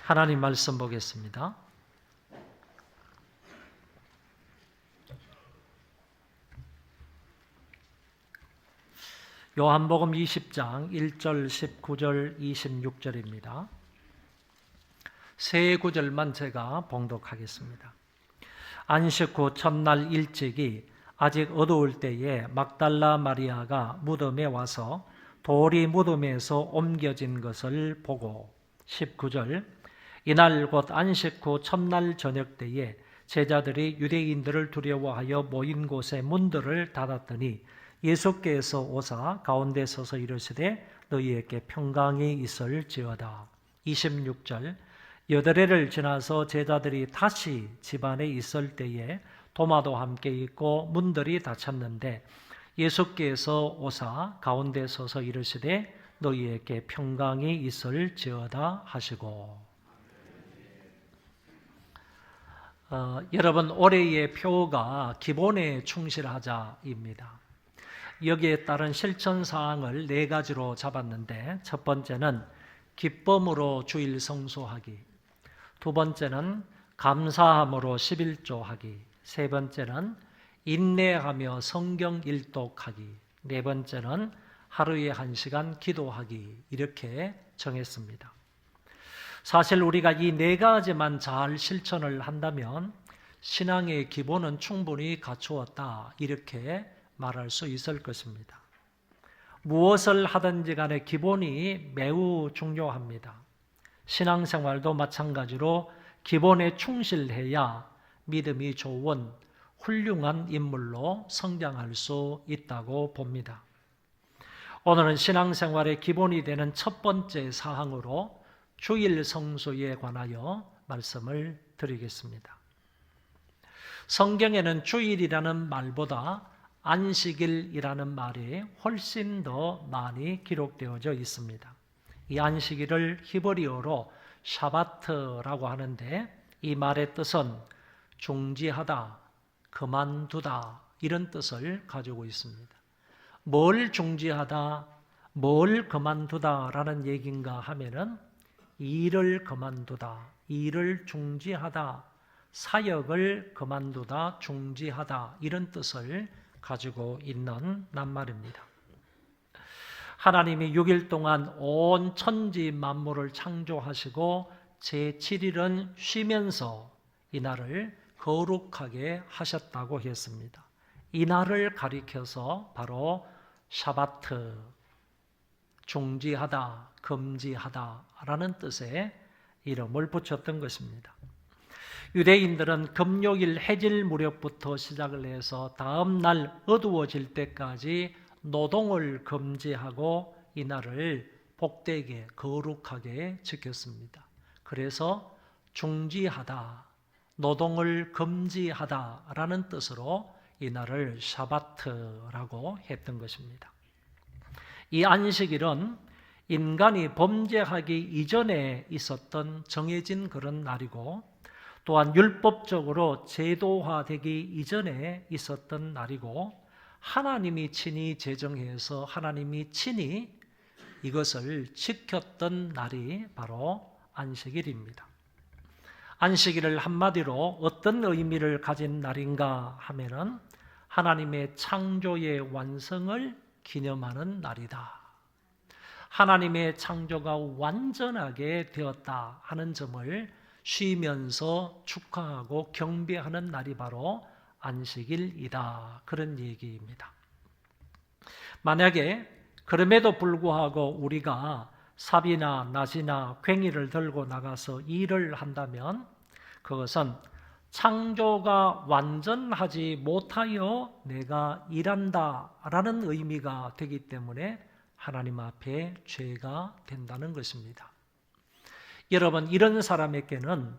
하나님 말씀 보겠습니다. 요한복음 20장 1절, 19절, 26절입니다. 세 구절만 제가 봉독하겠습니다. 안식 후 첫날 일찍이 아직 어두울 때에 막달라 마리아가 무덤에 와서 돌이 무덤에서 옮겨진 것을 보고 19절 이날 곧 안식 후 첫날 저녁 때에 제자들이 유대인들을 두려워하여 모인 곳에 문들을 닫았더니 예수께서 오사 가운데 서서 이르시되 너희에게 평강이 있을지어다. 26절 여드레를 지나서 제자들이 다시 집안에 있을 때에 도마도 함께 있고 문들이 닫혔는데 예수께서 오사 가운데 서서 이르시되 너희에게 평강이 있을지어다 하시고. 여러분, 올해의 표가 기본에 충실하자입니다. 여기에 따른 실천사항을 4가지로 잡았는데 첫 번째는 기쁨으로 주일 성수하기, 두 번째는 감사함으로 11조하기, 세 번째는 인내하며 성경 일독하기, 네 번째는 하루에 1시간 기도하기, 이렇게 정했습니다. 사실 우리가 이 4가지만 잘 실천을 한다면 신앙의 기본은 충분히 갖추었다, 이렇게 말할 수 있을 것입니다. 무엇을 하든지 간에 기본이 매우 중요합니다. 신앙생활도 마찬가지로 기본에 충실해야 믿음이 좋은 훌륭한 인물로 성장할 수 있다고 봅니다. 오늘은 신앙생활의 기본이 되는 첫 번째 사항으로 주일 성수에 관하여 말씀을 드리겠습니다. 성경에는 주일이라는 말보다 안식일이라는 말이 훨씬 더 많이 기록되어져 있습니다. 이 안식일을 히브리어로 샤바트라고 하는데 이 말의 뜻은 중지하다, 그만두다, 이런 뜻을 가지고 있습니다. 뭘 중지하다, 뭘 그만두다라는 얘기인가 하면은 일을 그만두다, 일을 중지하다, 사역을 그만두다, 중지하다, 이런 뜻을 가지고 있는 낱말입니다. 하나님이 6일 동안 온 천지 만물을 창조하시고 제7일은 쉬면서 이날을 거룩하게 하셨다고 했습니다. 이날을 가리켜서 바로 샤바트, 중지하다, 금지하다라는 뜻의 이름을 붙였던 것입니다. 유대인들은 금요일 해질 무렵부터 시작을 해서 다음 날 어두워질 때까지 노동을 금지하고 이날을 복되게 거룩하게 지켰습니다. 그래서 중지하다, 노동을 금지하다라는 뜻으로 이날을 샤바트라고 했던 것입니다. 이 안식일은 인간이 범죄하기 이전에 있었던 정해진 그런 날이고 또한 율법적으로 제도화되기 이전에 있었던 날이고 하나님이 친히 제정해서 하나님이 친히 이것을 지켰던 날이 바로 안식일입니다. 안식일을 한마디로 어떤 의미를 가진 날인가 하면은 하나님의 창조의 완성을 기념하는 날이다. 하나님의 창조가 완전하게 되었다 하는 점을 쉬면서 축하하고 경배하는 날이 바로 안식일이다, 그런 얘기입니다. 만약에 그럼에도 불구하고 우리가 삽이나 낫이나 괭이를 들고 나가서 일을 한다면 그것은 창조가 완전하지 못하여 내가 일한다라는 의미가 되기 때문에 하나님 앞에 죄가 된다는 것입니다. 여러분, 이런 사람에게는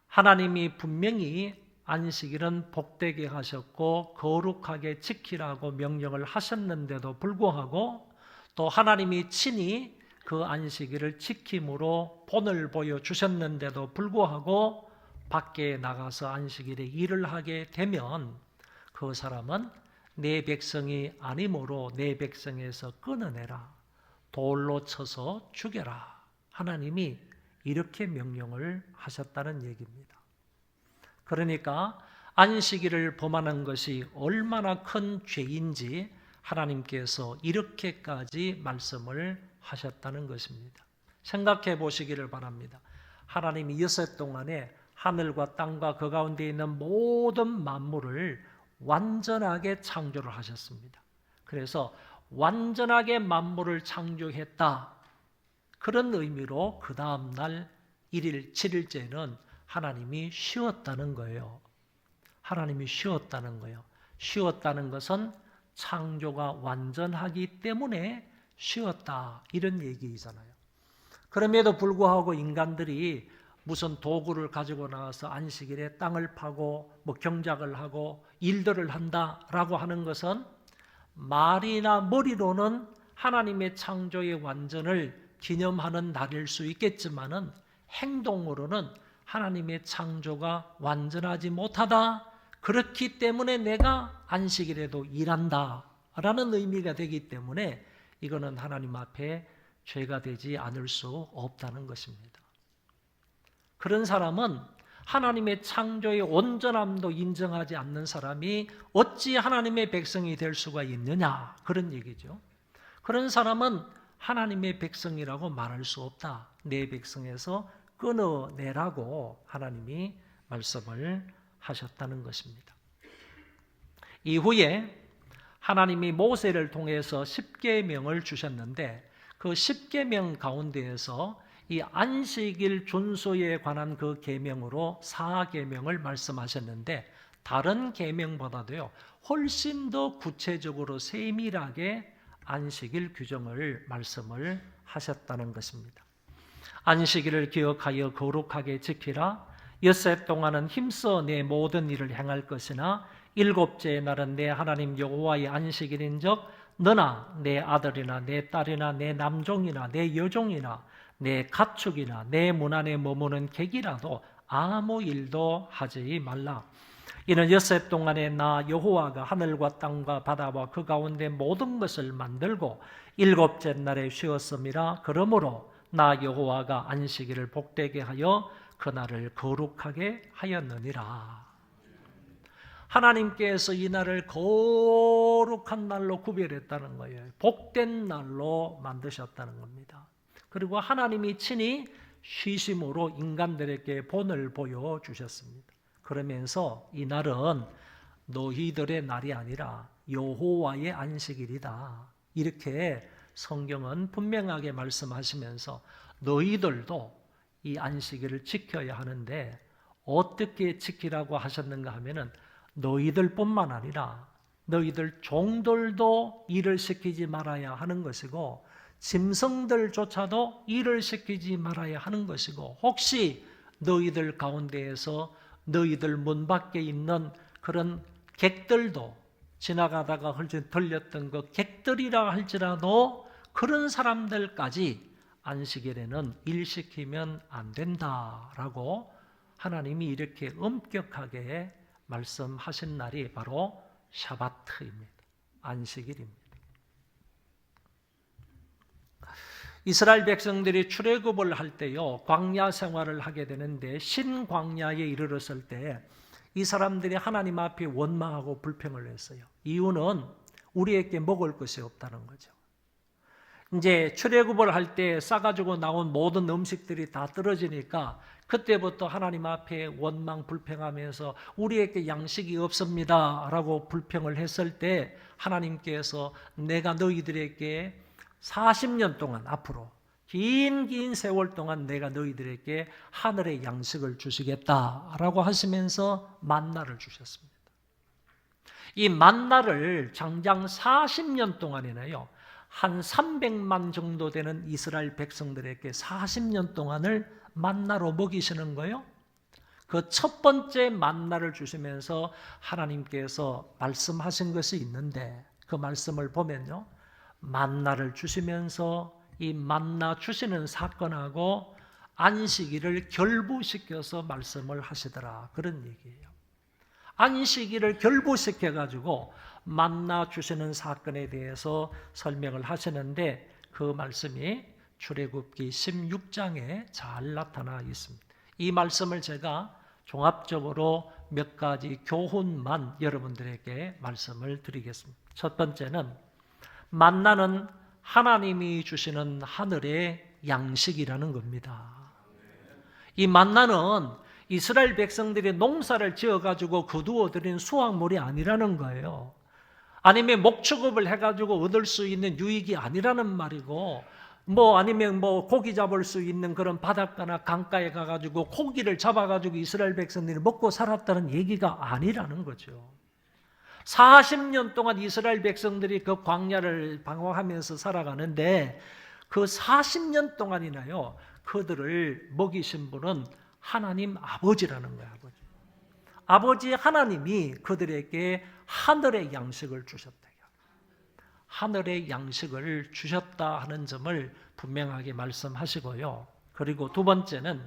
하나님이 분명히 안식일은 복되게 하셨고 거룩하게 지키라고 명령을 하셨는데도 불구하고 또 하나님이 친히 그 안식일을 지킴으로 본을 보여주셨는데도 불구하고 밖에 나가서 안식일에 일을 하게 되면 그 사람은 내 백성이 아니므로 내 백성에서 끊어내라, 돌로 쳐서 죽여라, 하나님이 이렇게 명령을 하셨다는 얘기입니다. 그러니까 안식일을 범하는 것이 얼마나 큰 죄인지 하나님께서 이렇게까지 말씀을 하셨다는 것입니다. 생각해 보시기를 바랍니다. 하나님이 6일 동안에 하늘과 땅과 그 가운데 있는 모든 만물을 완전하게 창조를 하셨습니다. 그래서 완전하게 만물을 창조했다. 그런 의미로 그 다음 날 1일 7일째는 하나님이 쉬었다는 거예요. 하나님이 쉬었다는 거예요. 쉬었다는 것은 창조가 완전하기 때문에 쉬었다. 이런 얘기잖아요. 그럼에도 불구하고 인간들이 무슨 도구를 가지고 나와서 안식일에 땅을 파고 경작을 하고 일들을 한다라고 하는 것은 말이나 머리로는 하나님의 창조의 완전을 기념하는 날일 수 있겠지만은 행동으로는 하나님의 창조가 완전하지 못하다. 그렇기 때문에 내가 안식일에도 일한다라는 의미가 되기 때문에 이거는 하나님 앞에 죄가 되지 않을 수 없다는 것입니다. 그런 사람은 하나님의 창조의 온전함도 인정하지 않는 사람이 어찌 하나님의 백성이 될 수가 있느냐, 그런 얘기죠. 그런 사람은 하나님의 백성이라고 말할 수 없다. 내 백성에서 끊어내라고 하나님이 말씀을 하셨다는 것입니다. 이후에 하나님이 모세를 통해서 10계명을 주셨는데 그 10계명 가운데에서 이 안식일 준수에 관한 그 계명으로 4계명을 말씀하셨는데 다른 계명보다도요 훨씬 더 구체적으로 세밀하게 안식일 규정을 말씀을 하셨다는 것입니다. 안식일을 기억하여 거룩하게 지키라. 엿새 동안은 힘써 내 모든 일을 행할 것이나 일곱째 날은 내 하나님 여호와의 안식일인즉 너나 내 아들이나 내 딸이나 내 남종이나 내 여종이나 내 가축이나 내 문 안에 머무는 객이라도 아무 일도 하지 말라. 이는 엿새 동안에 나 여호와가 하늘과 땅과 바다와 그 가운데 모든 것을 만들고 일곱째 날에 쉬었음이라. 그러므로 나 여호와가 안식일을 복되게 하여 그날을 거룩하게 하였느니라. 하나님께서 이 날을 거룩한 날로 구별했다는 거예요. 복된 날로 만드셨다는 겁니다. 그리고 하나님이 친히 쉬심으로 인간들에게 본을 보여주셨습니다. 그러면서 이 날은 너희들의 날이 아니라 여호와의 안식일이다. 이렇게 성경은 분명하게 말씀하시면서 너희들도 이 안식일을 지켜야 하는데 어떻게 지키라고 하셨는가 하면은 너희들뿐만 아니라 너희들 종들도 일을 시키지 말아야 하는 것이고 짐승들조차도 일을 시키지 말아야 하는 것이고 혹시 너희들 가운데에서 너희들 문 밖에 있는 그런 객들도 지나가다가 들렸던 그 객들이라 할지라도 그런 사람들까지 안식일에는 일시키면 안 된다라고 하나님이 이렇게 엄격하게 말씀하신 날이 바로 샤바트입니다. 안식일입니다. 이스라엘 백성들이 출애굽을 할 때요 광야 생활을 하게 되는데 신광야에 이르렀을 때 이 사람들이 하나님 앞에 원망하고 불평을 했어요. 이유는 우리에게 먹을 것이 없다는 거죠. 이제 출애굽을 할 때 싸가지고 나온 모든 음식들이 다 떨어지니까 그때부터 하나님 앞에 원망 불평하면서 우리에게 양식이 없습니다 라고 불평을 했을 때 하나님께서 내가 너희들에게 40년 동안 앞으로 긴 세월 동안 내가 너희들에게 하늘의 양식을 주시겠다라고 하시면서 만나를 주셨습니다. 이 만나를 장장 40년 동안이나요 한 300만 정도 되는 이스라엘 백성들에게 40년 동안을 만나로 먹이시는 거예요. 그 첫 번째 만나를 주시면서 하나님께서 말씀하신 것이 있는데 그 말씀을 보면요 만나를 주시면서 이 만나 주시는 사건하고 안식일을 결부시켜서 말씀을 하시더라 그런 얘기예요. 안식일을 결부시켜 가지고 만나 주시는 사건에 대해서 설명을 하시는데 그 말씀이 출애굽기 16장에 잘 나타나 있습니다. 이 말씀을 제가 종합적으로 몇 가지 교훈만 여러분들에게 말씀을 드리겠습니다. 첫 번째는 만나는 하나님이 주시는 하늘의 양식이라는 겁니다. 이 만나는 이스라엘 백성들이 농사를 지어가지고 거두어들인 수확물이 아니라는 거예요. 아니면 목축업을 해가지고 얻을 수 있는 유익이 아니라는 말이고, 아니면 고기 잡을 수 있는 그런 바닷가나 강가에 가가지고 고기를 잡아가지고 이스라엘 백성들이 먹고 살았다는 얘기가 아니라는 거죠. 40년 동안 이스라엘 백성들이 그 광야를 방황하면서 살아가는데 그 40년 동안이나요, 그들을 먹이신 분은 하나님 아버지라는 거예요. 아버지 하나님이 그들에게 하늘의 양식을 주셨다. 하늘의 양식을 주셨다 하는 점을 분명하게 말씀하시고요. 그리고 두 번째는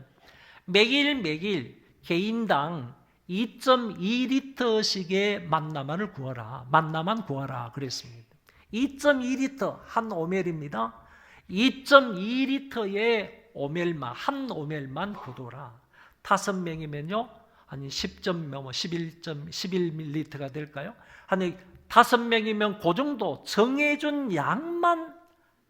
매일매일 개인당 2.2리터씩의 만나만을 구하라. 만나만 구하라 그랬습니다. 2.2리터 한 오멜입니다. 2.2리터의 오멜만, 한 오멜만 거두라. 5명이면요, 한 11ml가 될까요? 한 5명이면 그 정도 정해준 양만,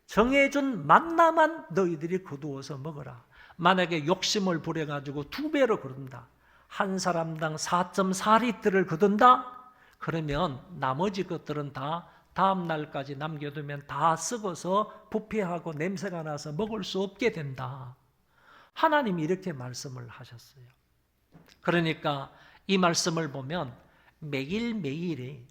정해준 만나만 너희들이 거두어서 먹어라. 만약에 욕심을 부려가지고 2배로 거둔다. 한 사람당 4.4리터를 거둔다? 그러면 나머지 것들은 다 다음 날까지 남겨두면 다 썩어서 부패하고 냄새가 나서 먹을 수 없게 된다. 하나님이 이렇게 말씀을 하셨어요. 그러니까 이 말씀을 보면 매일매일이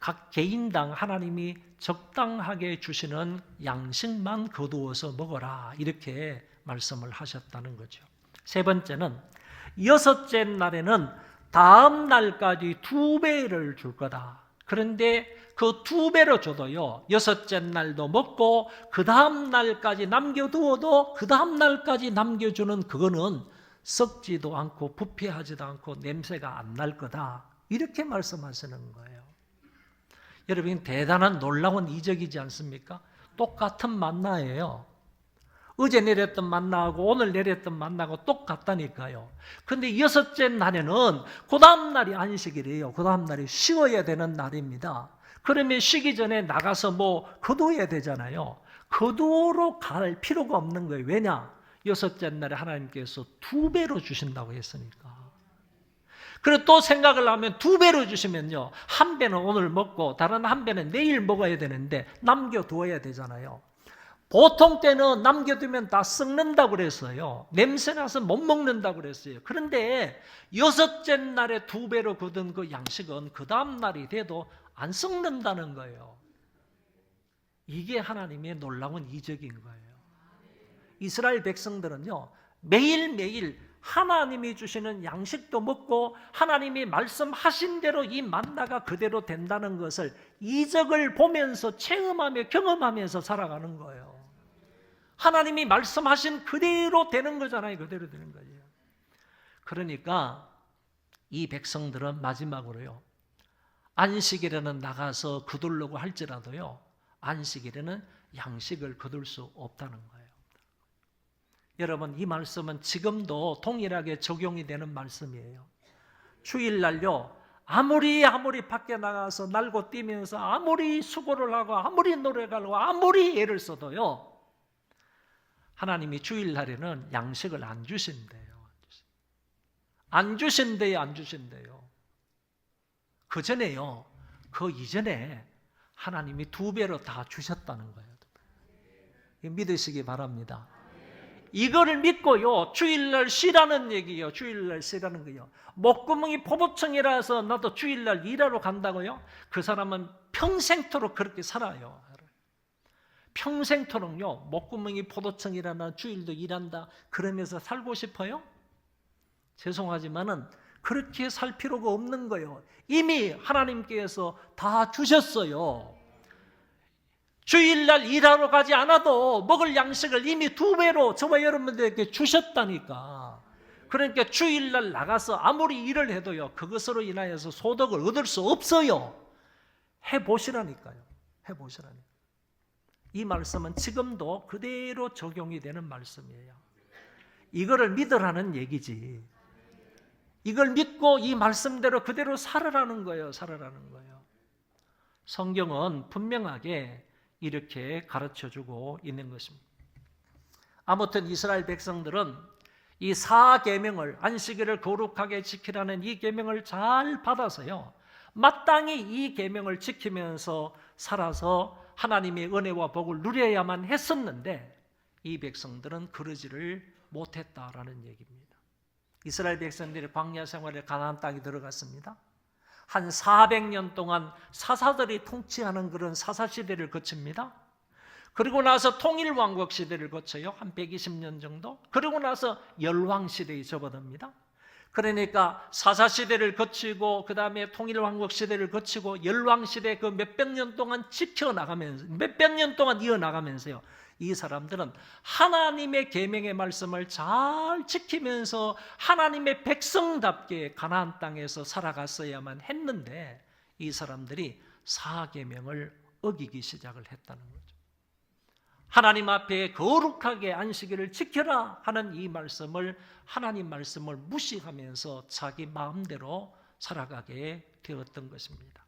각 개인당 하나님이 적당하게 주시는 양식만 거두어서 먹어라, 이렇게 말씀을 하셨다는 거죠. 세 번째는 6째 날에는 다음 날까지 2배를 줄 거다. 그런데 그 2배로 줘도요, 6째 날도 먹고 그 다음 날까지 남겨두어도 그 다음 날까지 남겨주는 그거는 썩지도 않고 부패하지도 않고 냄새가 안 날 거다, 이렇게 말씀하시는 거예요. 여러분, 대단한 놀라운 이적이지 않습니까? 똑같은 만나예요. 어제 내렸던 만나하고 오늘 내렸던 만나하고 똑같다니까요. 근데 6째 날에는 그 다음 날이 안식일이에요. 그 다음 날이 쉬어야 되는 날입니다. 그러면 쉬기 전에 나가서 거두어야 되잖아요. 거두어로 갈 필요가 없는 거예요. 왜냐? 6째 날에 하나님께서 2배로 주신다고 했으니까. 그리고 또 생각을 하면 2배로 주시면요, 한 배는 오늘 먹고 다른 한 배는 내일 먹어야 되는데 남겨두어야 되잖아요. 보통 때는 남겨두면 다 썩는다고 그랬어요. 냄새나서 못 먹는다고 그랬어요. 그런데 6째 날에 2배로 거둔 그 양식은 그 다음 날이 돼도 안 썩는다는 거예요. 이게 하나님의 놀라운 이적인 거예요. 이스라엘 백성들은요, 매일매일 하나님이 주시는 양식도 먹고 하나님이 말씀하신 대로 이 만나가 그대로 된다는 것을, 이적을 보면서 체험하며 경험하면서 살아가는 거예요. 하나님이 말씀하신 그대로 되는 거잖아요. 그대로 되는 거예요. 그러니까 이 백성들은 마지막으로요, 안식일에는 나가서 거두려고 할지라도요, 안식일에는 양식을 거둘 수 없다는 거예요. 여러분, 이 말씀은 지금도 동일하게 적용이 되는 말씀이에요. 주일날요, 아무리 밖에 나가서 날고 뛰면서 아무리 수고를 하고 아무리 노력을 하고 아무리 애를 써도요, 하나님이 주일날에는 양식을 안 주신대요. 안 주신대요. 그 전에요, 그 이전에 하나님이 2배로 다 주셨다는 거예요. 믿으시기 바랍니다. 이거를 믿고요, 주일날 쉬라는 얘기예요. 주일날 쉬라는 거예요. 목구멍이 포도청이라서 나도 주일날 일하러 간다고요? 그 사람은 평생토록 그렇게 살아요. 평생토록요, 목구멍이 포도청이라나 주일도 일한다 그러면서 살고 싶어요? 죄송하지만은 그렇게 살 필요가 없는 거예요. 이미 하나님께서 다 주셨어요. 주일날 일하러 가지 않아도 먹을 양식을 이미 2배로 저와 여러분들에게 주셨다니까. 그러니까 주일날 나가서 아무리 일을 해도요, 그것으로 인하여서 소득을 얻을 수 없어요. 해보시라니까요. 해보시라니까. 이 말씀은 지금도 그대로 적용이 되는 말씀이에요. 이거를 믿으라는 얘기지. 이걸 믿고 이 말씀대로 그대로 살아라는 거예요. 살아라는 거예요. 성경은 분명하게 이렇게 가르쳐주고 있는 것입니다. 아무튼 이스라엘 백성들은 이 4계명을, 안식일을 거룩하게 지키라는 이 계명을 잘 받아서요, 마땅히 이 계명을 지키면서 살아서 하나님의 은혜와 복을 누려야만 했었는데 이 백성들은 그러지를 못했다라는 얘기입니다. 이스라엘 백성들이 광야 생활에 가나안 땅에 들어갔습니다. 한 400년 동안 사사들이 통치하는 그런 사사시대를 거칩니다. 그리고 나서 통일왕국 시대를 거쳐요. 한 120년 정도. 그리고 나서 열왕시대에 접어듭니다. 그러니까 사사시대를 거치고 그 다음에 통일왕국 시대를 거치고 열왕시대 그 몇백 년 동안 지켜나가면서, 몇백 년 동안 이어나가면서요, 이 사람들은 하나님의 계명의 말씀을 잘 지키면서 하나님의 백성답게 가나안 땅에서 살아갔어야만 했는데 이 사람들이 4계명을 어기기 시작을 했다는 거죠. 하나님 앞에 거룩하게 안식일을 지켜라 하는 이 말씀을, 하나님 말씀을 무시하면서 자기 마음대로 살아가게 되었던 것입니다.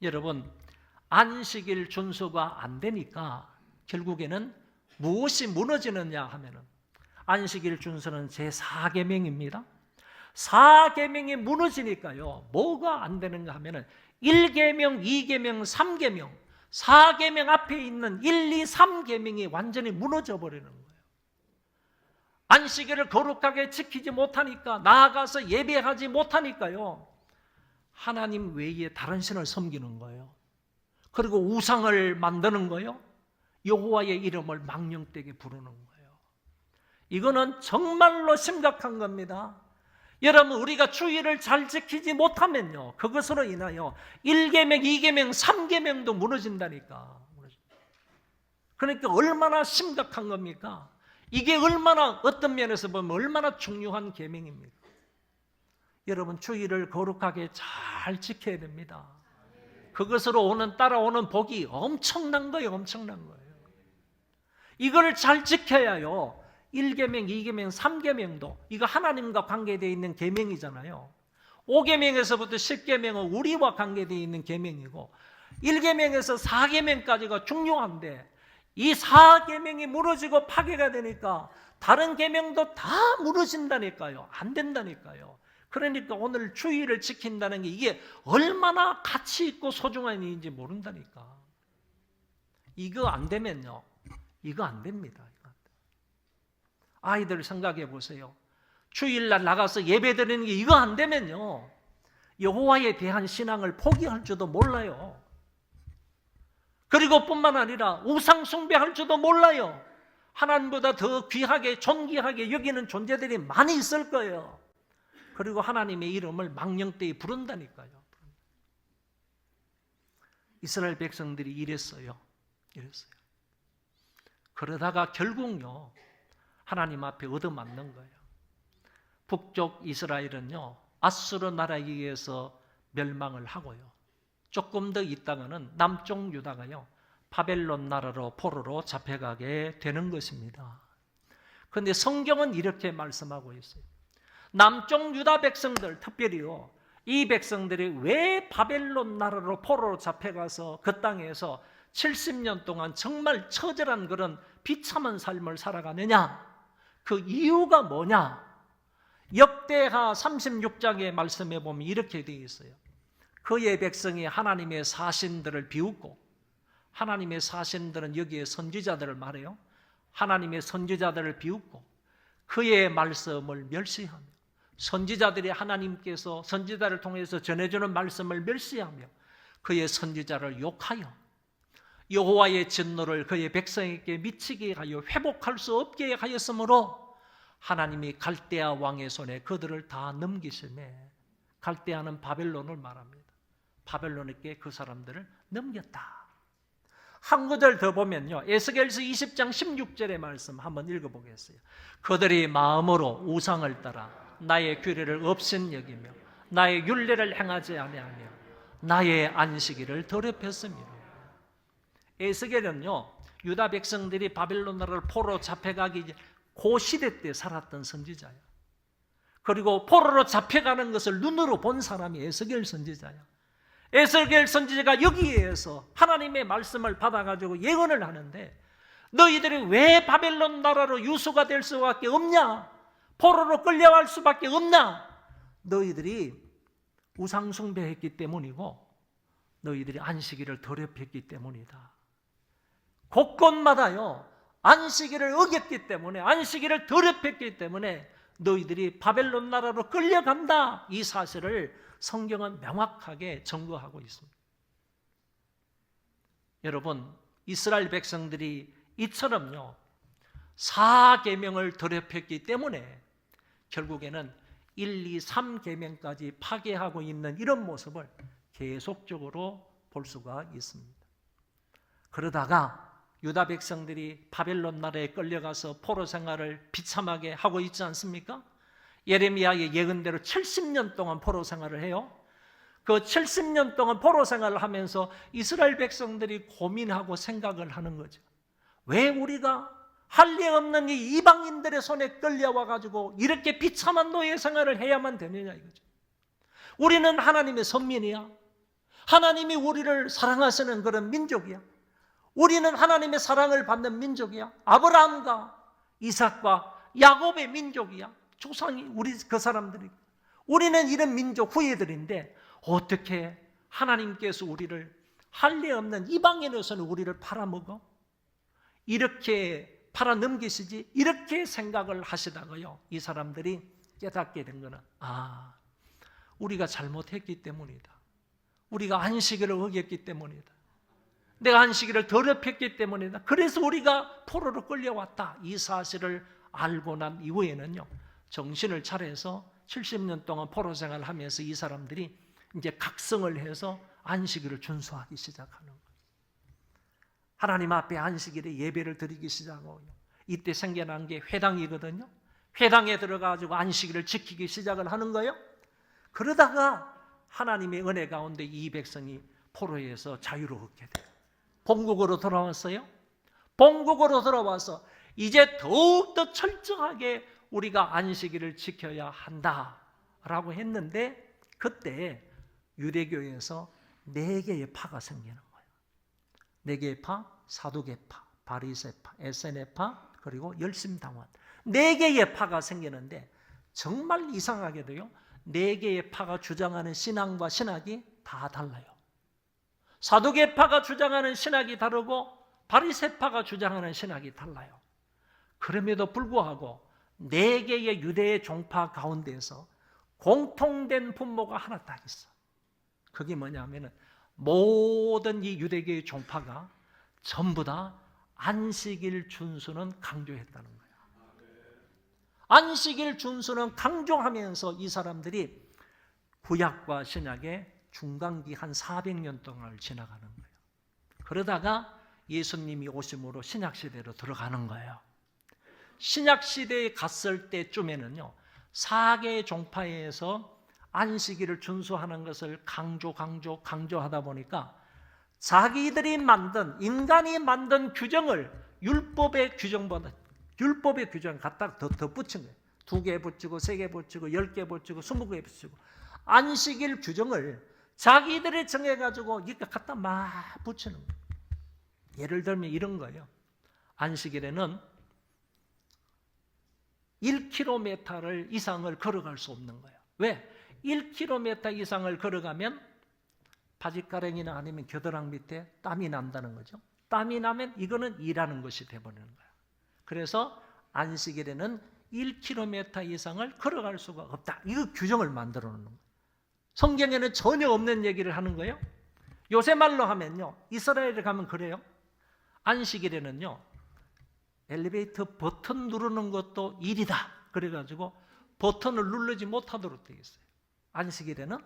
여러분, 안식일 준수가 안 되니까 결국에는 무엇이 무너지느냐 하면은 안식일 준수는 제4계명입니다. 4계명이 무너지니까요, 뭐가 안 되는가 하면은 1계명, 2계명, 3계명, 4계명 앞에 있는 1, 2, 3계명이 완전히 무너져 버리는 거예요. 안식일을 거룩하게 지키지 못하니까, 나아가서 예배하지 못하니까요, 하나님 외에 다른 신을 섬기는 거예요. 그리고 우상을 만드는 거예요. 여호와의 이름을 망령되게 부르는 거예요. 이거는 정말로 심각한 겁니다. 여러분, 우리가 주의를 잘 지키지 못하면요, 그것으로 인하여 1계명, 2계명, 3계명도 무너진다니까. 그러니까 얼마나 심각한 겁니까? 이게 얼마나, 어떤 면에서 보면 얼마나 중요한 계명입니까? 여러분, 주의를 거룩하게 잘 지켜야 됩니다. 그것으로 따라오는 복이 엄청난 거예요. 엄청난 거예요. 이걸 잘 지켜야요, 1계명, 2계명, 3계명도 이거 하나님과 관계되어 있는 계명이잖아요. 5계명에서부터 10계명은 우리와 관계되어 있는 계명이고 1계명에서 4계명까지가 중요한데 이 4계명이 무너지고 파괴가 되니까 다른 계명도 다 무너진다니까요. 안 된다니까요. 그러니까 오늘 주의를 지킨다는 게 이게 얼마나 가치 있고 소중한 일인지 모른다니까. 이거 안 되면요, 이거 안 됩니다. 아이들 생각해 보세요. 주일날 나가서 예배드리는 게 이거 안 되면요, 여호와에 대한 신앙을 포기할 줄도 몰라요. 그리고 뿐만 아니라 우상 숭배할 줄도 몰라요. 하나님보다 더 귀하게 존귀하게 여기는 존재들이 많이 있을 거예요. 그리고 하나님의 이름을 망령되이 부른다니까요. 이스라엘 백성들이 이랬어요. 그러다가 결국요, 하나님 앞에 얻어맞는 거예요. 북쪽 이스라엘은요, 아수르 나라에 의해서 멸망을 하고요, 조금 더 있다가는 남쪽 유다가요, 바벨론 나라로 포로로 잡혀가게 되는 것입니다. 그런데 성경은 이렇게 말씀하고 있어요. 남쪽 유다 백성들, 특별히요, 이 백성들이 왜 바벨론 나라로 포로로 잡혀가서 그 땅에서 70년 동안 정말 처절한 그런 비참한 삶을 살아가느냐, 그 이유가 뭐냐? 역대하 36장의 말씀에 보면 이렇게 되어 있어요. 그의 백성이 하나님의 사신들을 비웃고, 하나님의 사신들은 여기에 선지자들을 말해요. 하나님의 선지자들을 비웃고 그의 말씀을 멸시하며, 선지자들이 하나님께서 선지자를 통해서 전해주는 말씀을 멸시하며 그의 선지자를 욕하여 여호와의 진노를 그의 백성에게 미치게 하여 회복할 수 없게 하였으므로 하나님이 갈대아 왕의 손에 그들을 다 넘기시매, 갈대아는 바벨론을 말합니다. 바벨론에게 그 사람들을 넘겼다. 한 구절 더 보면요, 에스겔서 20장 16절의 말씀 한번 읽어보겠어요. 그들이 마음으로 우상을 따라 나의 규례를 없인 여기며 나의 율례를 행하지 아니하며 나의 안식일을 더럽혔으며. 에스겔은요, 유다 백성들이 바벨론 나라를 포로로 잡혀가기 그 시대 때 살았던 선지자예요. 그리고 포로로 잡혀가는 것을 눈으로 본 사람이 에스겔 선지자예요. 에스겔 선지자가 여기에서 하나님의 말씀을 받아가지고 예언을 하는데, 너희들이 왜 바벨론 나라로 유수가 될 수밖에 없냐? 포로로 끌려갈 수밖에 없냐? 너희들이 우상 숭배했기 때문이고 너희들이 안식일을 더럽혔기 때문이다. 곳곳마다요, 안식일을 어겼기 때문에, 안식일을 더럽혔기 때문에 너희들이 바벨론 나라로 끌려간다. 이 사실을 성경은 명확하게 증거하고 있습니다. 여러분, 이스라엘 백성들이 이처럼요, 4계명을 더럽혔기 때문에 결국에는 1, 2, 3계명까지 파괴하고 있는 이런 모습을 계속적으로 볼 수가 있습니다. 그러다가 유다 백성들이 바벨론 나라에 끌려가서 포로 생활을 비참하게 하고 있지 않습니까? 예레미야의 예언대로 70년 동안 포로 생활을 해요. 그 70년 동안 포로 생활을 하면서 이스라엘 백성들이 고민하고 생각을 하는 거죠. 왜 우리가 할 리 없는 이 이방인들의 손에 끌려와 가지고 이렇게 비참한 노예 생활을 해야만 되느냐 이거죠. 우리는 하나님의 선민이야. 하나님이 우리를 사랑하시는 그런 민족이야. 우리는 하나님의 사랑을 받는 민족이야. 아브라함과 이삭과 야곱의 민족이야. 조상이 우리 그 사람들이. 우리는 이런 민족 후예들인데 어떻게 하나님께서 우리를 할 리 없는 이방인으로서는 우리를 팔아먹어? 이렇게 팔아넘기시지? 이렇게 생각을 하시다가요, 이 사람들이 깨닫게 된 거는, 우리가 잘못했기 때문이다. 우리가 안식일을 어겼기 때문이다. 내가 안식일을 더럽혔기 때문이다. 그래서 우리가 포로로 끌려왔다. 이 사실을 알고 난 이후에는요, 정신을 차려서 70년 동안 포로 생활을 하면서 이 사람들이 이제 각성을 해서 안식일을 준수하기 시작하는 거예요. 하나님 앞에 안식일에 예배를 드리기 시작하고요. 이때 생겨난 게 회당이거든요. 회당에 들어가지고 안식일을 지키기 시작을 하는 거예요. 그러다가 하나님의 은혜 가운데 이 백성이 포로에서 자유롭게 돼요. 본국으로 돌아왔어요. 본국으로 돌아와서 이제 더욱더 철저하게 우리가 안식일을 지켜야 한다라고 했는데, 그때 유대교에서 4개의 파가 생기는 거예요. 4개의 파, 사두개파, 바리새파, 에세네파, 그리고 열심당원. 4개의 파가 생기는데 정말 이상하게도요, 4개의 파가 주장하는 신앙과 신학이 다 달라요. 사두개파가 주장하는 신학이 다르고 바리새파가 주장하는 신학이 달라요. 그럼에도 불구하고 4개의 유대의 종파 가운데에서 공통된 분모가 하나 딱 있어. 그게 뭐냐면은 모든 이 유대교의 종파가 전부 다 안식일 준수는 강조했다는 거예요. 안식일 준수는 강조하면서 이 사람들이 구약과 신약의 중간기 한 400년 동안을 지나가는 거예요. 그러다가 예수님이 오심으로 신약시대로 들어가는 거예요. 신약시대에 갔을 때쯤에는요, 4개의 종파에서 안식일을 준수하는 것을 강조하다 보니까 자기들이 만든, 인간이 만든 규정을 율법의 규정을 갖다 더 붙인 거예요. 2개 붙이고 3개 붙이고 10개 붙이고 20개 붙이고 안식일 규정을 자기들이 정해가지고 이렇게 갖다 막 붙이는 거예요. 예를 들면 이런 거예요. 안식일에는 1km 이상을 걸어갈 수 없는 거예요. 왜? 1km 이상을 걸어가면 바짓가랭이나 아니면 겨드랑 밑에 땀이 난다는 거죠. 땀이 나면 이거는 일하는 것이 되어버리는 거예요. 그래서 안식일에는 1km 이상을 걸어갈 수가 없다. 이거 규정을 만들어 놓는 거예요. 성경에는 전혀 없는 얘기를 하는 거예요. 요새 말로 하면요, 이스라엘에 가면 그래요. 안식일에는요, 엘리베이터 버튼 누르는 것도 일이다. 그래가지고 버튼을 누르지 못하도록 되어 있어요. 안식일에는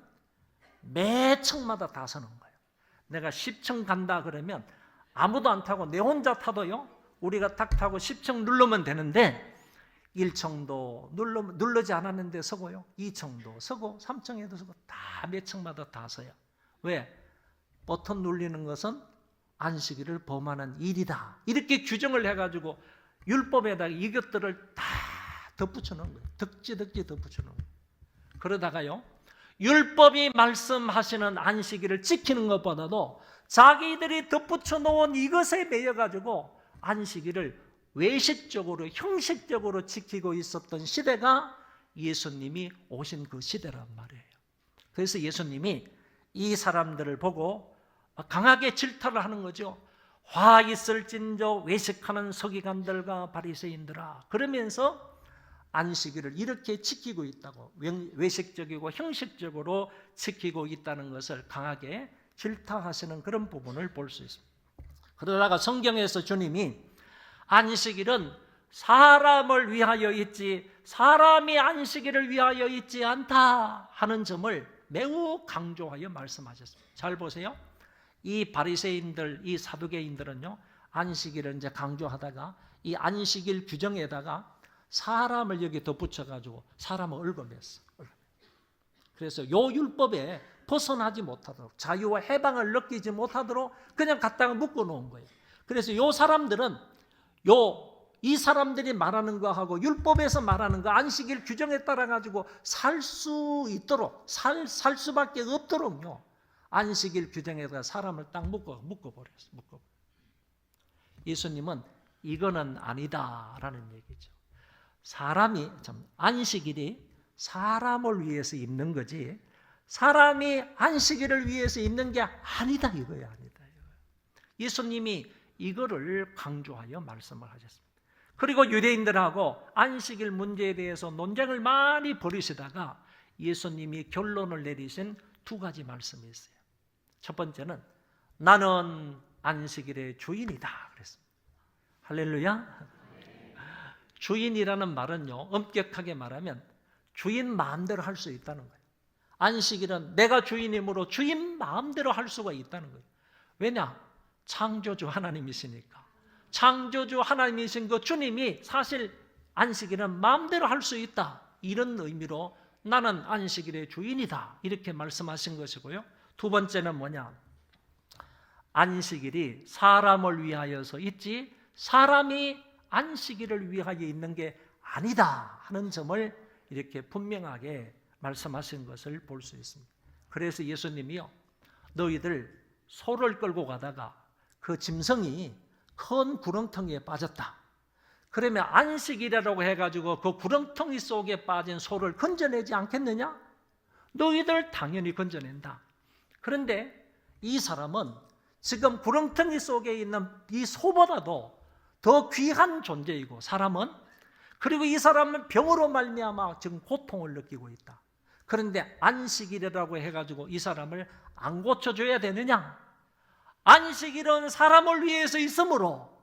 매 층마다 다 서는 거예요. 내가 10층 간다 그러면 아무도 안 타고 내 혼자 타도요, 우리가 딱 타고 10층 누르면 되는데 1층도 누르지 않았는데 서고요, 2층도 서고 3층에도 서고 다 몇 층마다 다 서요. 왜? 버튼 눌리는 것은 안식일을 범하는 일이다. 이렇게 규정을 해가지고 율법에다가 이것들을 다 덧붙여 놓은 거예요. 덕지 덧붙여 놓은 거예요. 그러다가요, 율법이 말씀하시는 안식일을 지키는 것보다도 자기들이 덧붙여 놓은 이것에 매여가지고 안식일을 외식적으로 형식적으로 지키고 있었던 시대가 예수님이 오신 그 시대란 말이에요. 그래서 예수님이 이 사람들을 보고 강하게 질타를 하는 거죠. 화 있을진저 외식하는 서기관들과 바리새인들아. 그러면서 안식일을 이렇게 지키고 있다고, 외식적이고 형식적으로 지키고 있다는 것을 강하게 질타하시는 그런 부분을 볼 수 있습니다. 그러다가 성경에서 주님이 안식일은 사람을 위하여 있지 사람이 안식일을 위하여 있지 않다 하는 점을 매우 강조하여 말씀하셨습니다. 잘 보세요. 이 바리새인들, 이 사두개인들은요, 안식일을 이제 강조하다가 이 안식일 규정에다가 사람을 여기 덧붙여가지고 사람을 얽어맸어. 그래서 요 율법에 벗어나지 못하도록, 자유와 해방을 느끼지 못하도록 그냥 갖다가 묶어놓은 거예요. 그래서 요 사람들은 이 사람들이 말하는 거하고 율법에서 말하는 거 안식일 규정에 따라 가지고 살 수 있도록, 살 수밖에 없도록요, 안식일 규정에다가 사람을 딱 묶어버렸어요. 예수님은 이거는 아니다라는 얘기죠. 안식일이 사람을 위해서 있는 거지 사람이 안식일을 위해서 있는 게 아니다 이거야. 예수님이 이거를 강조하여 말씀을 하셨습니다. 그리고 유대인들하고 안식일 문제에 대해서 논쟁을 많이 벌이시다가 예수님이 결론을 내리신 두 가지 말씀이 있어요. 첫 번째는 나는 안식일의 주인이다 그랬습니다. 할렐루야. 주인이라는 말은요, 엄격하게 말하면 주인 마음대로 할 수 있다는 거예요. 안식일은 내가 주인이므로 주인 마음대로 할 수가 있다는 거예요. 왜냐? 창조주 하나님이시니까. 창조주 하나님이신 그 주님이 사실 안식일은 마음대로 할 수 있다, 이런 의미로 나는 안식일의 주인이다 이렇게 말씀하신 것이고요. 두 번째는 뭐냐? 안식일이 사람을 위하여서 있지 사람이 안식일을 위하여 있는 게 아니다 하는 점을 이렇게 분명하게 말씀하신 것을 볼 수 있습니다. 그래서 예수님이요, 너희들 소를 끌고 가다가 그 짐승이 큰 구렁텅이에 빠졌다. 그러면 안식일이라고 해가지고 그 구렁텅이 속에 빠진 소를 건져내지 않겠느냐? 너희들 당연히 건져낸다. 그런데 이 사람은 지금 구렁텅이 속에 있는 이 소보다도 더 귀한 존재이고 사람은, 그리고 이 사람은 병으로 말미암아 지금 고통을 느끼고 있다. 그런데 안식일이라고 해가지고 이 사람을 안 고쳐줘야 되느냐? 안식일은 사람을 위해서 있으므로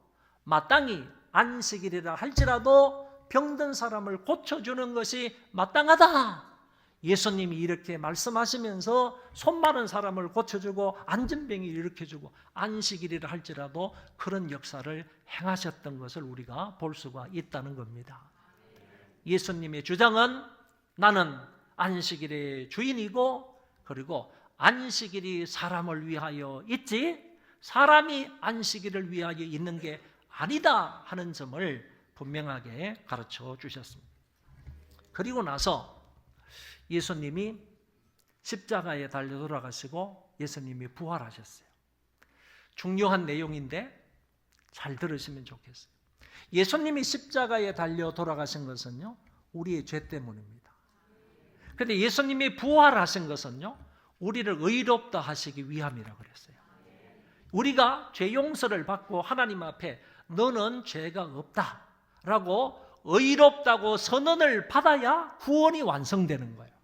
마땅히 안식일이라 할지라도 병든 사람을 고쳐주는 것이 마땅하다. 예수님이 이렇게 말씀하시면서 손 마른 사람을 고쳐주고 안진병이 일으켜주고 안식일이라 할지라도 그런 역사를 행하셨던 것을 우리가 볼 수가 있다는 겁니다. 예수님의 주장은 나는 안식일의 주인이고 그리고 안식일이 사람을 위하여 있지 사람이 안식일을 위하여 있는 게 아니다 하는 점을 분명하게 가르쳐 주셨습니다. 그리고 나서 예수님이 십자가에 달려 돌아가시고 예수님이 부활하셨어요. 중요한 내용인데 잘 들으시면 좋겠어요. 예수님이 십자가에 달려 돌아가신 것은요, 우리의 죄 때문입니다. 그런데 예수님이 부활하신 것은요, 우리를 의롭다 하시기 위함이라고 그랬어요. 우리가 죄 용서를 받고 하나님 앞에 너는 죄가 없다라고 의롭다고 선언을 받아야 구원이 완성되는 거예요.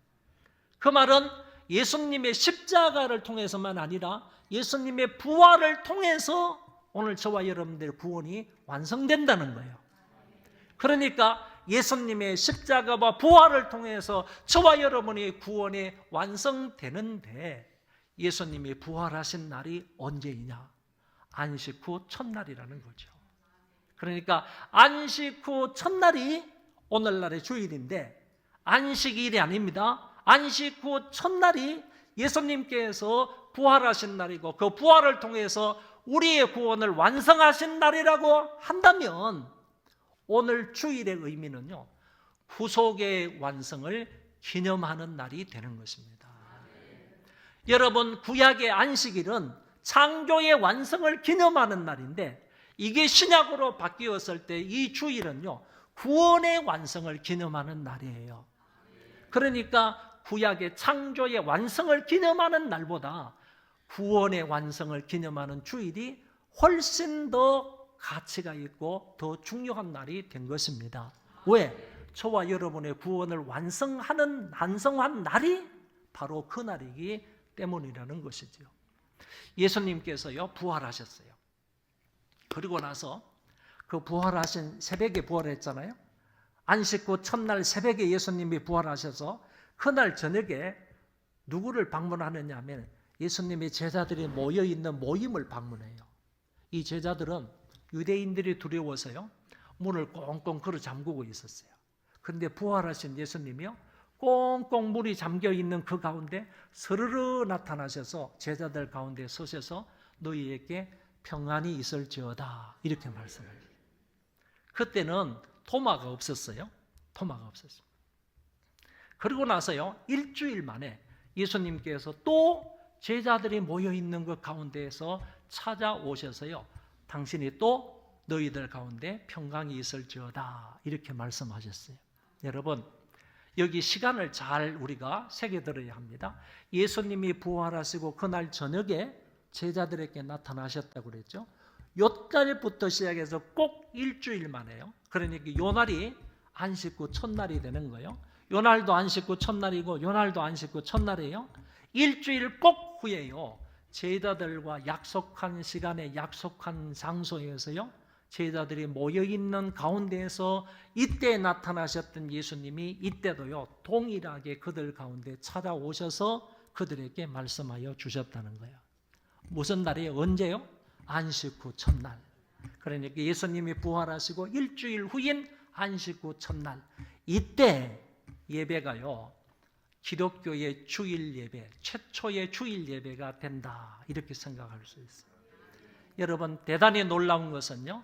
그 말은 예수님의 십자가를 통해서만 아니라 예수님의 부활을 통해서 오늘 저와 여러분들의 구원이 완성된다는 거예요. 그러니까 예수님의 십자가와 부활을 통해서 저와 여러분의 구원이 완성되는데 예수님이 부활하신 날이 언제이냐? 안식 후 첫날이라는 거죠. 그러니까 안식 후 첫날이 오늘날의 주일인데 안식일이 아닙니다. 안식 후 첫날이 예수님께서 부활하신 날이고 그 부활을 통해서 우리의 구원을 완성하신 날이라고 한다면 오늘 주일의 의미는요, 구속의 완성을 기념하는 날이 되는 것입니다. 여러분, 구약의 안식일은 창조의 완성을 기념하는 날인데 이게 신약으로 바뀌었을 때 이 주일은요, 구원의 완성을 기념하는 날이에요. 그러니까 구약의 창조의 완성을 기념하는 날보다 구원의 완성을 기념하는 주일이 훨씬 더 가치가 있고 더 중요한 날이 된 것입니다. 왜? 저와 여러분의 구원을 완성한 날이 바로 그 날이기 때문이라는 것이죠. 예수님께서요, 부활하셨어요. 그리고 나서 그 부활하신 새벽에 부활했잖아요. 안식 후 첫날 새벽에 예수님이 부활하셔서 그날 저녁에 누구를 방문하느냐 하면 예수님의 제자들이 모여있는 모임을 방문해요. 이 제자들은 유대인들이 두려워서요, 문을 꽁꽁 걸어 잠그고 있었어요. 그런데 부활하신 예수님이요, 꽁꽁 문이 잠겨있는 그 가운데 스르르 나타나셔서 제자들 가운데 서셔서 너희에게 평안이 있을지어다 이렇게 말씀해요. 그때는 토마가 없었어요. 토마가 없었어요. 그리고 나서요, 일주일 만에 예수님께서 또 제자들이 모여있는 그 가운데에서 찾아오셔서요, 당신이 또 너희들 가운데 평강이 있을지어다 이렇게 말씀하셨어요. 여러분, 여기 시간을 잘 우리가 새겨들어야 합니다. 예수님이 부활하시고 그날 저녁에 제자들에게 나타나셨다고 그랬죠. 요날부터 시작해서 꼭 일주일 만에요. 그러니까 요날이 안식 후 첫날이 되는 거예요. 요날도 안식 후 첫날이고 요날도 안식 후 첫날이에요. 일주일 꼭 후에요, 제자들과 약속한 시간에 약속한 장소에서요, 제자들이 모여있는 가운데에서 이때 나타나셨던 예수님이 이때도요, 동일하게 그들 가운데 찾아오셔서 그들에게 말씀하여 주셨다는 거예요. 무슨 날이에요? 언제요? 안식 후 첫날. 그러니까 예수님이 부활하시고 일주일 후인 안식 후 첫날, 이때 예배가요, 기독교의 주일 예배, 최초의 주일 예배가 된다 이렇게 생각할 수 있어요. 여러분, 대단히 놀라운 것은요,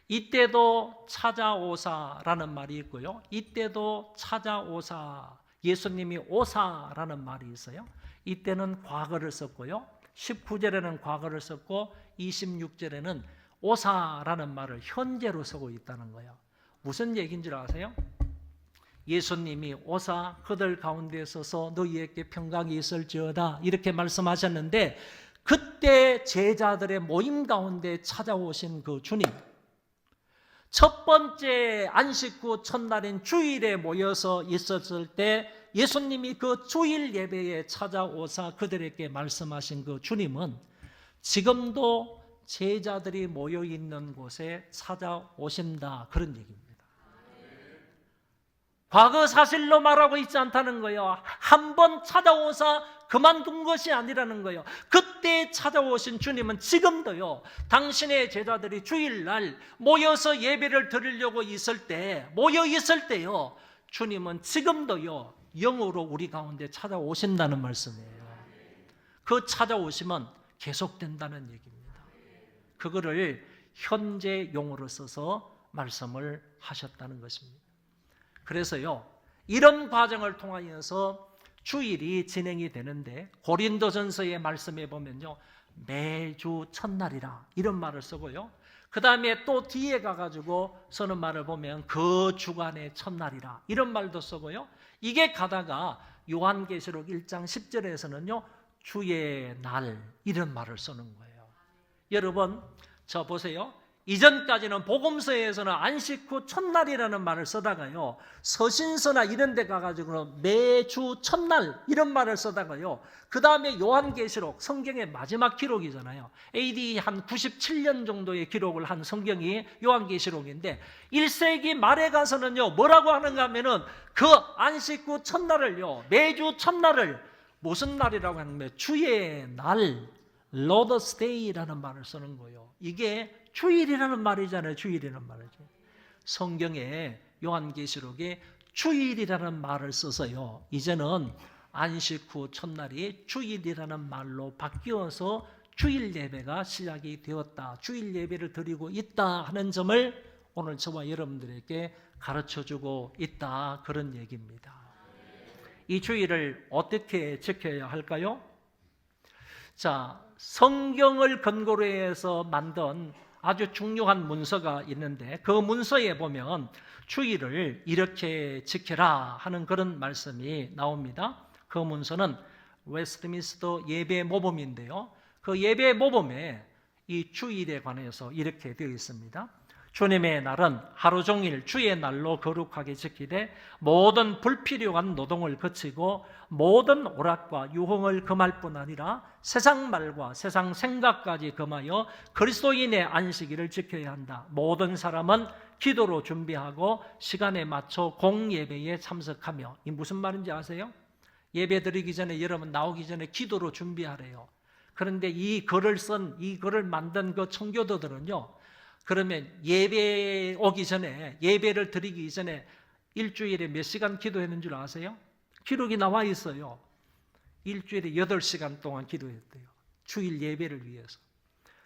이때도 찾아오사라는 말이 있고요, 이때도 찾아오사, 예수님이 오사라는 말이 있어요. 이때는 과거를 썼고요, 19절에는 과거를 썼고 26절에는 오사라는 말을 현재로 쓰고 있다는 거예요. 무슨 얘기인 줄 아세요? 예수님이 오사 그들 가운데 서서 너희에게 평강이 있을지어다 이렇게 말씀하셨는데, 그때 제자들의 모임 가운데 찾아오신 그 주님, 첫 번째 안식 후 첫날인 주일에 모여서 있었을 때 예수님이 그 주일 예배에 찾아오사 그들에게 말씀하신 그 주님은 지금도 제자들이 모여있는 곳에 찾아오신다, 그런 얘기입니다. 과거 사실로 말하고 있지 않다는 거예요. 한 번 찾아오사 그만둔 것이 아니라는 거예요. 그때 찾아오신 주님은 지금도요, 당신의 제자들이 주일날 모여서 예배를 드리려고 있을 때, 모여 있을 때요, 주님은 지금도요, 영으로 우리 가운데 찾아오신다는 말씀이에요. 그 찾아오심은 계속된다는 얘기입니다. 그거를 현재 용어로 써서 말씀을 하셨다는 것입니다. 그래서요, 이런 과정을 통하여서 주일이 진행이 되는데, 고린도전서의 말씀에 보면요, 매주 첫날이라 이런 말을 쓰고요, 그 다음에 또 뒤에 가가지고 쓰는 말을 보면 그 주간의 첫날이라 이런 말도 쓰고요, 이게 가다가 요한계시록 1장 10절에서는요 주의 날 이런 말을 쓰는 거예요. 여러분, 저 보세요. 이전까지는 복음서에서는 안식 후 첫날이라는 말을 쓰다가요, 서신서나 이런 데 가가지고는 매주 첫날 이런 말을 쓰다가요, 그 다음에 요한계시록, 성경의 마지막 기록이잖아요. AD 한 97년 정도의 기록을 한 성경이 요한계시록인데, 1세기 말에 가서는요 뭐라고 하는가 하면은 그 안식 후 첫날을요, 매주 첫날을 무슨 날이라고 하는 거예요? 주의 날, Lord's Day라는 말을 쓰는 거예요. 이게 주일이라는 말이잖아요. 주일이라는 말이죠. 성경에 요한계시록에 주일이라는 말을 써서요, 이제는 안식 후 첫날이 주일이라는 말로 바뀌어서 주일 예배가 시작이 되었다. 주일 예배를 드리고 있다 하는 점을 오늘 저와 여러분들에게 가르쳐주고 있다. 그런 얘기입니다. 이 주일을 어떻게 지켜야 할까요? 자, 성경을 근거로 해서 만든 아주 중요한 문서가 있는데 그 문서에 보면 주일을 이렇게 지켜라 하는 그런 말씀이 나옵니다. 그 문서는 웨스트민스터 예배 모범인데요. 그 예배 모범에 이 주일에 관해서 이렇게 되어 있습니다. 주님의 날은 하루 종일 주의 날로 거룩하게 지키되 모든 불필요한 노동을 그치고 모든 오락과 유흥을 금할 뿐 아니라 세상 말과 세상 생각까지 금하여 그리스도인의 안식일을 지켜야 한다. 모든 사람은 기도로 준비하고 시간에 맞춰 공예배에 참석하며. 이 무슨 말인지 아세요? 예배 드리기 전에 여러분 나오기 전에 기도로 준비하래요. 그런데 이 글을 만든 그 청교도들은요, 그러면 예배 오기 전에, 예배를 드리기 전에 일주일에 몇 시간 기도했는 줄 아세요? 기록이 나와 있어요. 일주일에 8시간 동안 기도했대요. 주일 예배를 위해서.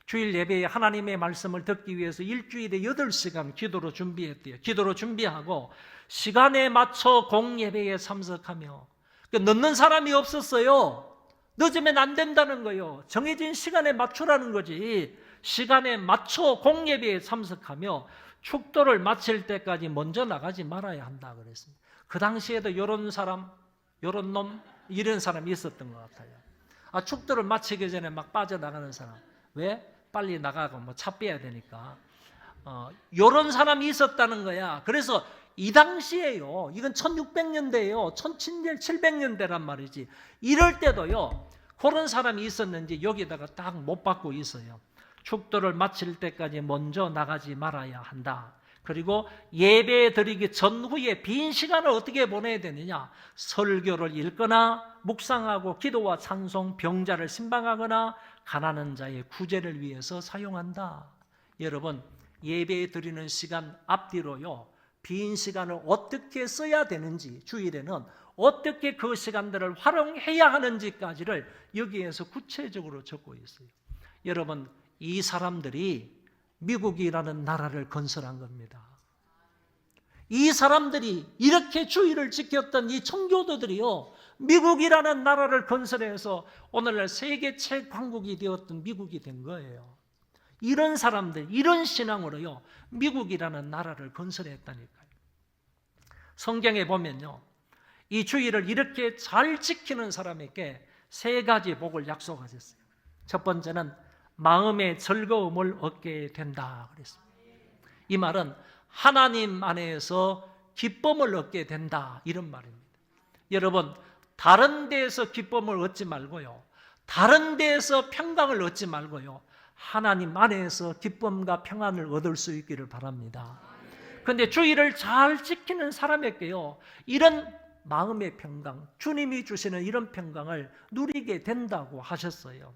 주일 예배에 하나님의 말씀을 듣기 위해서 일주일에 8시간 기도로 준비했대요. 기도로 준비하고 시간에 맞춰 공예배에 참석하며. 늦는 사람이 없었어요. 늦으면 안 된다는 거예요. 정해진 시간에 맞추라는 거지. 시간에 맞춰 공예배에 참석하며 축도를 마칠 때까지 먼저 나가지 말아야 한다 그랬습니다. 그 당시에도 이런 사람, 이런 놈, 이런 사람이 있었던 것 같아요. 축도를 마치기 전에 막 빠져나가는 사람. 왜? 빨리 나가고 뭐 차 빼야 되니까. 이런 사람이 있었다는 거야. 그래서 이 당시에요. 이건 1600년대예요. 1700년대란 말이지. 이럴 때도요. 그런 사람이 있었는지 여기다가 딱 못 받고 있어요. 축도를 마칠 때까지 먼저 나가지 말아야 한다. 그리고 예배 드리기 전후에 빈 시간을 어떻게 보내야 되느냐? 설교를 읽거나 묵상하고 기도와 찬송, 병자를 신방하거나 가난한 자의 구제를 위해서 사용한다. 여러분, 예배 드리는 시간 앞뒤로요. 빈 시간을 어떻게 써야 되는지, 주일에는 어떻게 그 시간들을 활용해야 하는지까지를 여기에서 구체적으로 적고 있어요. 여러분, 이 사람들이 미국이라는 나라를 건설한 겁니다. 이 사람들이 이렇게 주일을 지켰던 이 청교도들이요, 미국이라는 나라를 건설해서 오늘날 세계 최강국이 되었던 미국이 된 거예요. 이런 사람들, 이런 신앙으로요, 미국이라는 나라를 건설했다니까요. 성경에 보면요, 이 주일을 이렇게 잘 지키는 사람에게 3가지 복을 약속하셨어요. 첫 번째는 마음의 즐거움을 얻게 된다 그랬습니다. 이 말은 하나님 안에서 기쁨을 얻게 된다, 이런 말입니다. 여러분, 다른 데에서 기쁨을 얻지 말고요, 다른 데에서 평강을 얻지 말고요, 하나님 안에서 기쁨과 평안을 얻을 수 있기를 바랍니다. 그런데 주일을 잘 지키는 사람에게요, 이런 마음의 평강, 주님이 주시는 이런 평강을 누리게 된다고 하셨어요.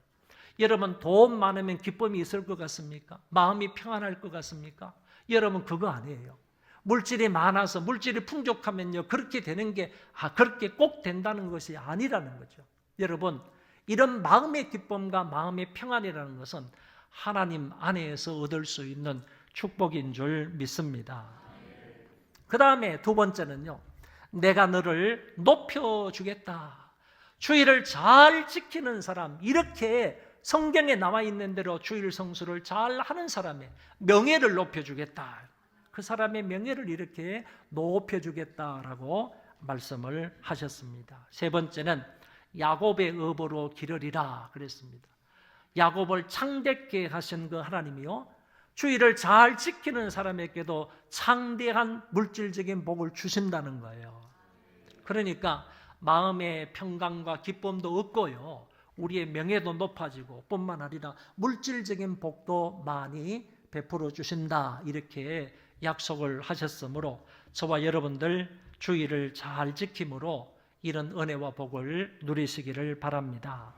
여러분, 돈 많으면 기쁨이 있을 것 같습니까? 마음이 평안할 것 같습니까? 여러분, 그거 아니에요. 물질이 많아서, 물질이 풍족하면요, 그렇게 되는 게 그렇게 꼭 된다는 것이 아니라는 거죠. 여러분, 이런 마음의 기쁨과 마음의 평안이라는 것은 하나님 안에서 얻을 수 있는 축복인 줄 믿습니다. 그 다음에 2번째는요, 내가 너를 높여주겠다. 주일을 잘 지키는 사람, 이렇게 성경에 나와 있는 대로 주일 성수를 잘 하는 사람의 명예를 높여주겠다. 그 사람의 명예를 이렇게 높여주겠다라고 말씀을 하셨습니다. 3번째는 야곱의 업으로 기르리라 그랬습니다. 야곱을 창대케 하신 그 하나님이요, 주일을 잘 지키는 사람에게도 창대한 물질적인 복을 주신다는 거예요. 그러니까 마음의 평강과 기쁨도 얻고요, 우리의 명예도 높아지고 뿐만 아니라 물질적인 복도 많이 베풀어 주신다, 이렇게 약속을 하셨으므로 저와 여러분들 주일을 잘 지킴으로 이런 은혜와 복을 누리시기를 바랍니다.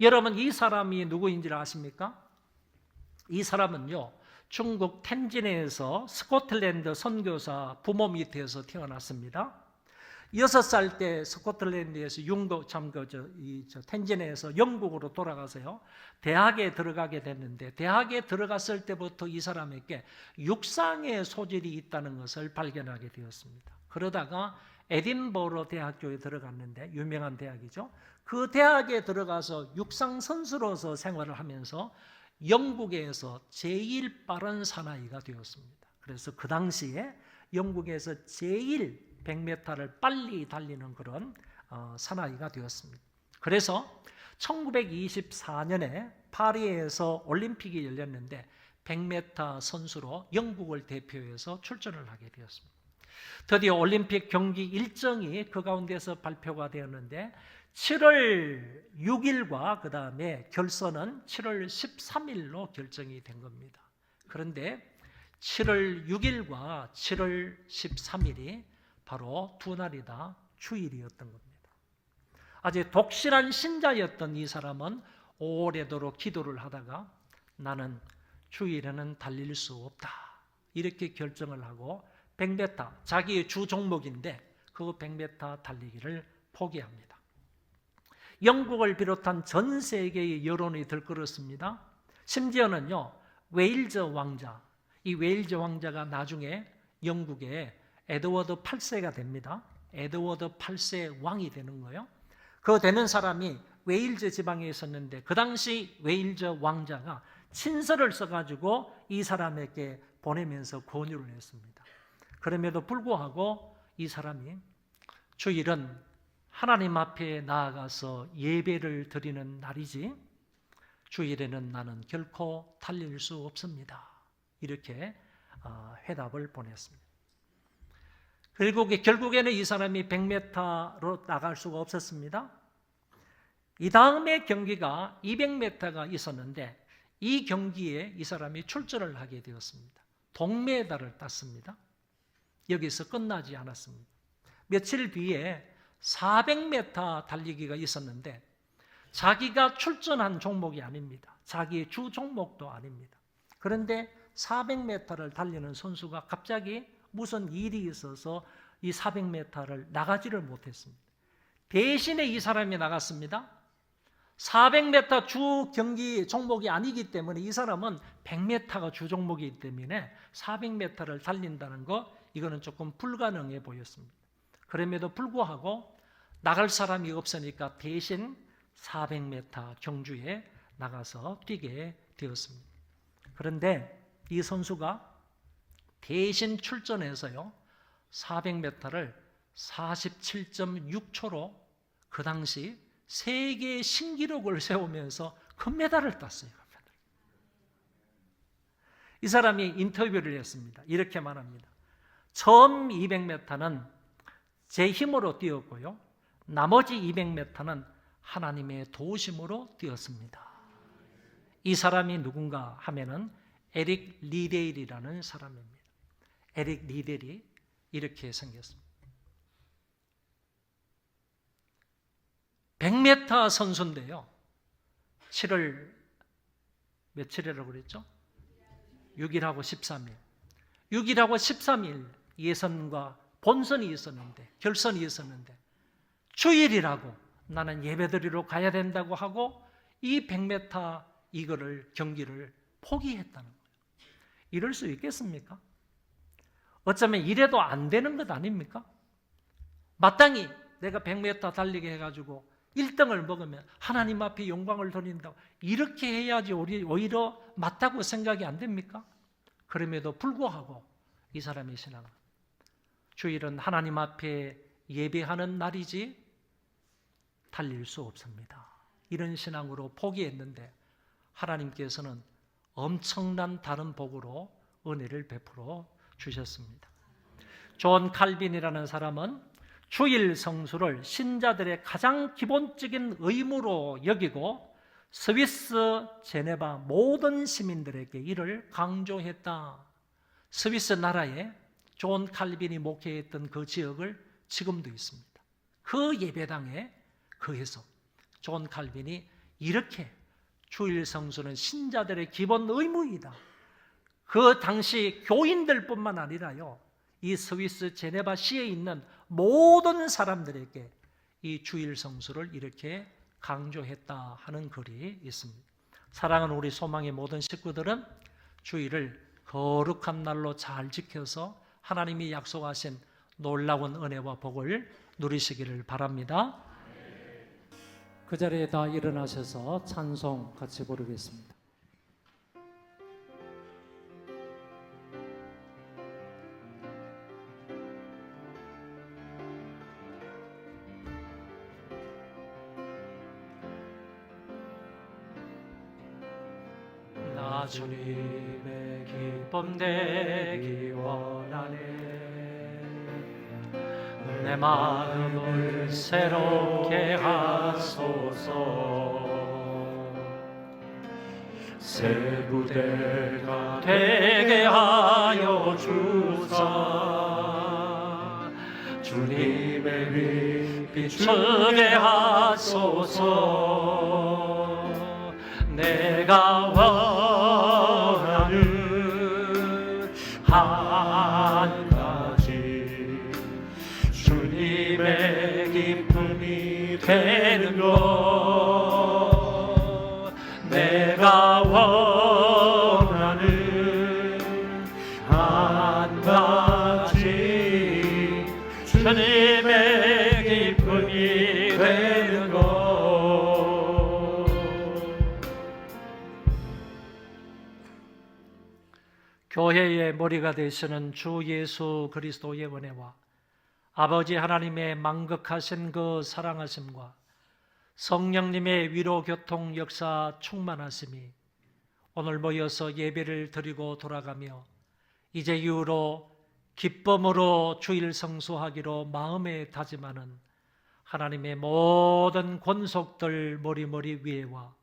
여러분, 이 사람이 누구인지를 아십니까? 이 사람은요, 중국 텐진에서 스코틀랜드 선교사 부모 밑에서 태어났습니다. 6살 때 스코틀랜드에서 텐진에서 영국으로 돌아가서요. 대학에 들어가게 됐는데 대학에 들어갔을 때부터 이 사람에게 육상의 소질이 있다는 것을 발견하게 되었습니다. 그러다가 에딘버러 대학교에 들어갔는데 유명한 대학이죠. 그 대학에 들어가서 육상 선수로서 생활을 하면서 영국에서 제일 빠른 사나이가 되었습니다. 그래서 그 당시에 영국에서 제일 100m를 빨리 달리는 그런 사나이가 되었습니다. 그래서 1924년에 파리에서 올림픽이 열렸는데 100m 선수로 영국을 대표해서 출전을 하게 되었습니다. 드디어 올림픽 경기 일정이 그 가운데서 발표가 되었는데 7월 6일과 그 다음에 결선은 7월 13일로 결정이 된 겁니다. 그런데 7월 6일과 7월 13일이 바로 두 날이 다 주일이었던 겁니다. 아주 독실한 신자였던 이 사람은 오래도록 기도를 하다가 나는 주일에는 달릴 수 없다 이렇게 결정을 하고 100m 자기의 주 종목인데 그 100m 달리기를 포기합니다. 영국을 비롯한 전 세계의 여론이 들끓었습니다. 심지어는요 웨일즈 왕자, 이 웨일즈 왕자가 나중에 영국의 에드워드 8세가 됩니다. 에드워드 8세 왕이 되는 거예요. 그 되는 사람이 웨일즈 지방에 있었는데 그 당시 웨일즈 왕자가 친서를 써가지고 이 사람에게 보내면서 권유를 했습니다. 그럼에도 불구하고 이 사람이 주일은 하나님 앞에 나아가서 예배를 드리는 날이지 주일에는 나는 결코 달릴 수 없습니다. 이렇게 회답을 보냈습니다. 결국에는 이 사람이 100m로 나갈 수가 없었습니다. 이 다음에 경기가 200m가 있었는데 이 경기에 이 사람이 출전을 하게 되었습니다. 동메달을 땄습니다. 여기서 끝나지 않았습니다. 며칠 뒤에 400m 달리기가 있었는데 자기가 출전한 종목이 아닙니다. 자기의 주 종목도 아닙니다. 그런데 400m를 달리는 선수가 갑자기 무슨 일이 있어서 이 400m를 나가지를 못했습니다. 대신에 이 사람이 나갔습니다. 400m 주 경기 종목이 아니기 때문에 이 사람은 100m가 주 종목이기 때문에 400m를 달린다는 거 이거는 조금 불가능해 보였습니다. 그럼에도 불구하고 나갈 사람이 없으니까 대신 400m 경주에 나가서 뛰게 되었습니다. 그런데 이 선수가 대신 출전해서요 400m를 47.6초로 그 당시 세계 신기록을 세우면서 금메달을 땄어요. 이 사람이 인터뷰를 했습니다. 이렇게 말합니다. 처음 200m는 제 힘으로 뛰었고요. 나머지 200m는 하나님의 도우심으로 뛰었습니다. 이 사람이 누군가 하면은 에릭 리데일이라는 사람입니다. 에릭 리데일이 이렇게 생겼습니다. 100m 선수인데요. 7월 며칠이라고 그랬죠? 6일하고 13일. 6일하고 13일 예선과 본선이 있었는데, 결선이 있었는데 주일이라고 나는 예배드리러 가야 된다고 하고 이 100m 이거를 경기를 포기했다는 거예요. 이럴 수 있겠습니까? 어쩌면 이래도 안 되는 것 아닙니까? 마땅히 내가 100m 달리게 해가지고 1등을 먹으면 하나님 앞에 영광을 돌린다고 이렇게 해야지 오히려 맞다고 생각이 안 됩니까? 그럼에도 불구하고 이 사람의 신앙은 주일은 하나님 앞에 예배하는 날이지 달릴 수 없습니다. 이런 신앙으로 포기했는데 하나님께서는 엄청난 다른 복으로 은혜를 베풀어 주셨습니다. 존 칼빈이라는 사람은 주일 성수를 신자들의 가장 기본적인 의무로 여기고 스위스 제네바 모든 시민들에게 이를 강조했다. 스위스 나라에 존 칼빈이 목회했던 그 지역을 지금도 있습니다. 그 예배당에 거기서 존 칼빈이 이렇게 주일 성수는 신자들의 기본 의무이다. 그 당시 교인들뿐만 아니라요, 이 스위스 제네바시에 있는 모든 사람들에게 이 주일 성수를 이렇게 강조했다 하는 글이 있습니다. 사랑하는 우리 소망의 모든 식구들은 주일을 거룩한 날로 잘 지켜서 하나님이 약속하신 놀라운 은혜와 복을 누리시기를 바랍니다. 그 자리에 다 일어나셔서 찬송 같이 부르겠습니다. 나 주님의 기쁨 되기 원하네. 내 마음을 새롭게 하소서. 새 부대가 되게 하여 주사. 주님의 빛 비추게 하소서. 내가 원하는 한 가지 주님의 기쁨이 되는 것. 내가 원하는 한 가지 주님의 기쁨이 되는 것. 교회의 머리가 되시는 주 예수 그리스도의 은혜와 아버지 하나님의 만극하신 그 사랑하심과 성령님의 위로 교통 역사 충만하심이 오늘 모여서 예배를 드리고 돌아가며 이제 이후로 기쁨으로 주일 성수하기로 마음에 다짐하는 하나님의 모든 권속들 머리머리 위에와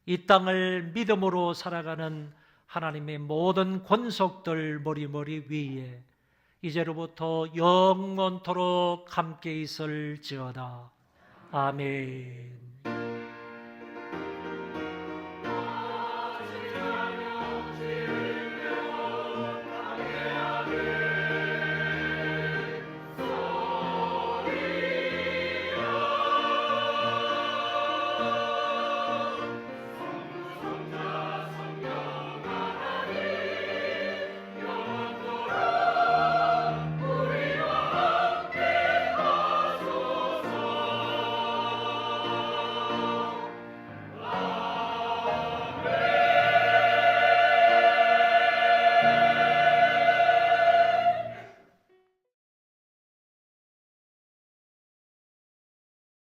이 땅을 믿음으로 살아가는 하나님의 모든 권속들 머리머리 위에 이제로부터 영원토록 함께 있을지어다. 아멘.